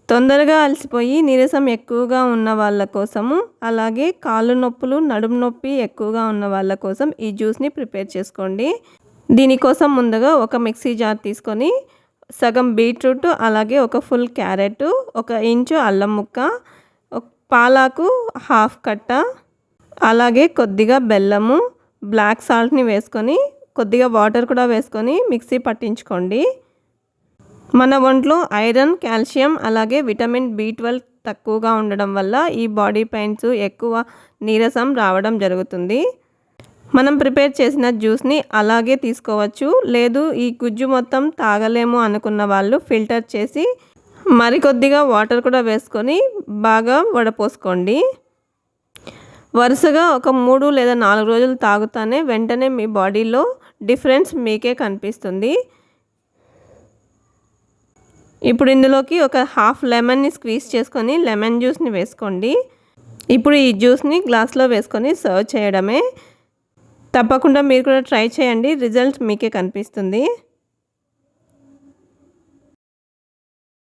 తొందరగా అలసిపోయి నీరసం ఎక్కువగా ఉన్న వాళ్ళ కోసము, అలాగే కాళ్ళు నొప్పులు, నడుము నొప్పి ఎక్కువగా ఉన్న వాళ్ళ కోసం ఈ జ్యూస్ని ప్రిపేర్ చేసుకోండి. దీనికోసం ముందుగా ఒక మిక్సీ జార్ తీసుకొని సగం బీట్రూట్, అలాగే ఒక ఫుల్ క్యారెట్, 1 ఇంచు అల్లం ముక్క, పాలాకు హాఫ్ కట్ట, అలాగే కొద్దిగా బెల్లము, బ్లాక్ సాల్ట్ని వేసుకొని కొద్దిగా వాటర్ కూడా వేసుకొని మిక్సీ పట్టించుకోండి. మన ఒంట్లో ఐరన్, కాల్షియం, అలాగే విటమిన్ B12 తక్కువగా ఉండడం వల్ల ఈ బాడీ పెయిన్స్, ఎక్కువ నీరసం రావడం జరుగుతుంది. మనం ప్రిపేర్ చేసిన జ్యూస్ని అలాగే తీసుకోవచ్చు. లేదు ఈ గుజ్జు మొత్తం తాగలేము అనుకున్న వాళ్ళు ఫిల్టర్ చేసి మరికొద్దిగా వాటర్ కూడా వేసుకొని బాగా వడపోసుకోండి. వరుసగా ఒక 3 లేదా 4 రోజులు తాగుతానే వెంటనే మీ బాడీలో డిఫరెన్స్ మీకే కనిపిస్తుంది. ఇప్పుడు ఇందులోకి ఒక హాఫ్ లెమన్ని స్క్వీజ్ చేసుకొని లెమన్ జ్యూస్ని వేసుకోండి. ఇప్పుడు ఈ జ్యూస్ని గ్లాస్లో వేసుకొని సర్వ్ చేయడమే. తప్పకుండా మీరు కూడా ట్రై చేయండి, రిజల్ట్ మీకే కనిపిస్తుంది.